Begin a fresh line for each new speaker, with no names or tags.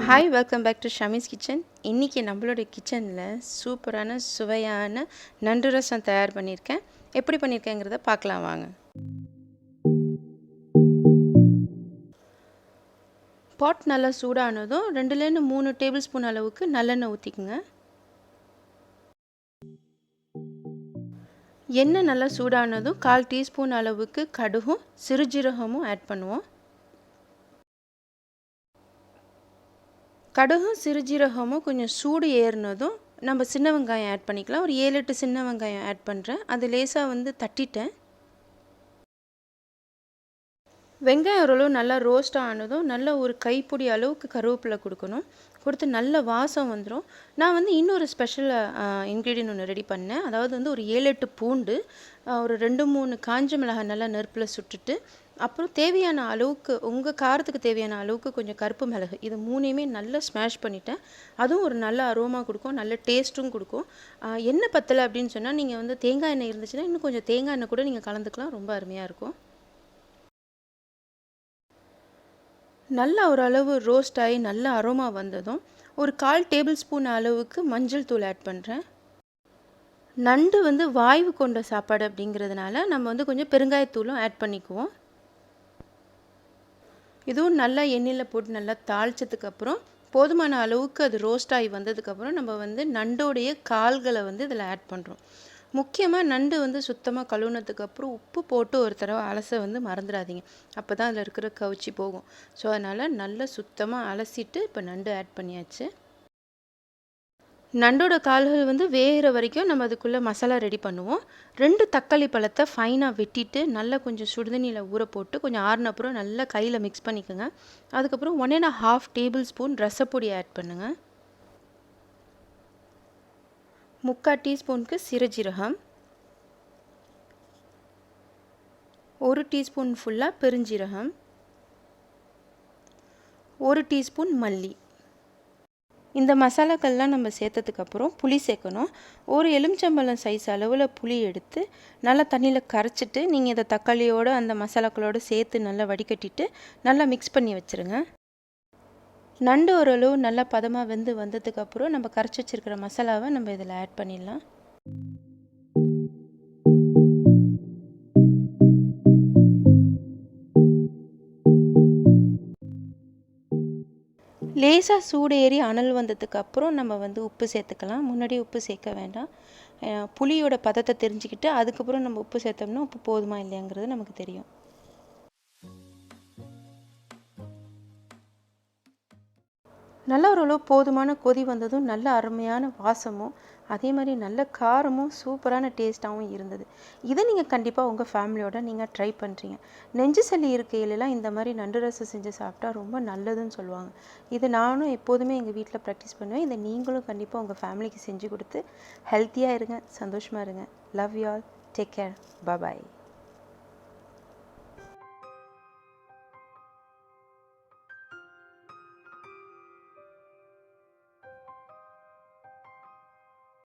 Hi, welcome back to Shameez Kitchen. இன்னைக்கு நம்மளோட கிச்சன்ல சூப்பரான சுவையான நண்டு ரசம் தயார் பண்ணியிருக்கேன். எப்படி பண்ணியிருக்கேங்கிறத பார்க்கலாம் வாங்க. பாட் நல்லா சூடானதும் 2லேருந்து 3 டேபிள் ஸ்பூன் அளவுக்கு நல்லெண்ணெய் ஊற்றிக்குங்க. எண்ணெய் நல்லா சூடானதும் 1/4 டீஸ்பூன் அளவுக்கு கடுகும் சிறுஜீரகமும் ஆட் பண்ணுவோம். கடுகும் சிறுஜீரகமும் கொஞ்சம் சூடு ஏறினதும் நம்ம சின்ன வெங்காயம் ஆட் பண்ணிக்கலாம். ஒரு 7-8 சின்ன வெங்காயம் ஆட் பண்ணுறேன். அது லேசாக தட்டிட்டேன். வெங்காயம் ஓரளவு நல்லா ரோஸ்ட் ஆனதும் நல்ல ஒரு கைப்பிடி அளவுக்கு கருவேப்பிலை கொடுக்கணும். கொடுத்து நல்ல வாசம் வந்துடும். நான் இன்னொரு ஸ்பெஷல் இன்க்ரீடியன்ட் ஒன்று ரெடி பண்ணேன். அதாவது ஒரு 7-8 பூண்டு, ஒரு 2-3 காஞ்ச மிளகாய் நல்லா நெருப்பில் சுட்டுட்டு, அப்புறம் தேவையான அளவுக்கு உங்கள் காரத்துக்கு தேவையான அளவுக்கு கொஞ்சம் கருப்பு மிளகு, இது 3ஐயுமே நல்லா ஸ்மாஷ் பண்ணிட்டேன். அதுவும் ஒரு நல்ல அரோமா கொடுக்கும், நல்ல டேஸ்ட்டும் கொடுக்கும். எண்ணெய் பத்தலை அப்படின்னு சொன்னால் நீங்கள் தேங்காய் எண்ணெய் இருந்துச்சுன்னா இன்னும் கொஞ்சம் தேங்காய் எண்ணெய் கூட நீங்கள் கலந்துக்கலாம். ரொம்ப அருமையாக இருக்கும். நல்லா ஓரளவு ரோஸ்ட் ஆகி நல்ல அரோமா வந்ததும் ஒரு 1/4 டேபிள் ஸ்பூன் அளவுக்கு மஞ்சள் தூள் ஆட் பண்ணுறேன். நண்டு வாய்வு கொண்ட சாப்பாடு அப்படிங்கிறதுனால நம்ம கொஞ்சம் பெருங்காயத்தூளும் ஆட் பண்ணிக்குவோம். இதுவும் நல்லா எண்ணெயில் போட்டு நல்லா தாளிச்சதுக்கப்புறம் போதுமான அளவுக்கு அது ரோஸ்ட் ஆகி வந்ததுக்கப்புறம் நம்ம நண்டோடைய கால்களை இதில் ஆட் பண்ணுறோம். முக்கியமாக நண்டு சுத்தமாக கழுவுனதுக்கப்புறம் உப்பு போட்டு ஒரு தடவை அலச மறந்துடாதீங்க. அப்போ தான் அதில் இருக்கிற கவுச்சி போகும். ஸோ அதனால் நல்லா சுத்தமாக அலசிட்டு இப்போ நண்டு ஆட் பண்ணியாச்சு. நண்டோட கால்கள் வேகிற வரைக்கும் நம்ம அதுக்குள்ளே மசாலா ரெடி பண்ணுவோம். 2 தக்காளி பழத்தை ஃபைனாக வெட்டிட்டு நல்லா கொஞ்சம் சுடுதண்ணியில் ஊற போட்டு கொஞ்சம் ஆறுன அப்புறம் நல்லா கையில் மிக்ஸ் பண்ணிக்கோங்க. அதுக்கப்புறம் 1½ டேபிள் ஸ்பூன் ரசப்பொடி ஆட் பண்ணுங்கள். 3/4 டீஸ்பூனுக்கு சிறுஜீரகம், 1 டீஸ்பூன் ஃபுல்லாக பெருஞ்சீரகம், 1 டீஸ்பூன் மல்லி. இந்த மசாலாக்கள்லாம் நம்ம சேர்த்ததுக்கப்புறம் புளி சேர்க்கணும். ஒரு எலுமிச்சம்பழம் சைஸ் அளவில் புளி எடுத்து நல்லா தண்ணியில் கரைச்சிட்டு நீங்கள் இதை தக்காளியோடு அந்த மசாலாக்களோடு சேர்த்து நல்லா வடிகட்டிட்டு நல்லா மிக்ஸ் பண்ணி வச்சுருங்க. நண்டு ஓரளவு நல்லா பதமாக வந்ததுக்கப்புறம் நம்ம கரைச்சி வச்சுருக்கிற மசாலாவை நம்ம இதில் ஆட் பண்ணிடலாம். லேசாக சூடு ஏறி அனல் வந்ததுக்கப்புறம் நம்ம உப்பு சேர்த்துக்கலாம். முன்னாடி உப்பு சேர்க்க வேண்டாம். புளியோட பதத்தை தெரிஞ்சுக்கிட்டு அதுக்கப்புறம் நம்ம உப்பு சேர்த்தோம்னா உப்பு போதுமா இல்லையாங்கிறது நமக்கு தெரியும். நல்ல ஓரளவு போதுமான கொதி வந்ததும் நல்ல அருமையான வாசமும் அதே மாதிரி நல்ல காரமும் சூப்பரான டேஸ்ட்டாகவும் இருந்தது. இதை நீங்கள் கண்டிப்பாக உங்கள் ஃபேமிலியோட நீங்கள் ட்ரை பண்ணுறீங்க. நெஞ்சு சளி இருக்கையிலலாம் இந்த மாதிரி நண்டு ரசம் செஞ்சு சாப்பிட்டா ரொம்ப நல்லதுன்னு சொல்லுவாங்க. இது நானும் எப்போதுமே எங்கள் வீட்டில் ப்ராக்டிஸ் பண்ணுவேன். இதை நீங்களும் கண்டிப்பாக உங்கள் ஃபேமிலிக்கு செஞ்சு கொடுத்து ஹெல்த்தியாக இருங்க, சந்தோஷமாக இருங்க. Love you all. Take care. Bye.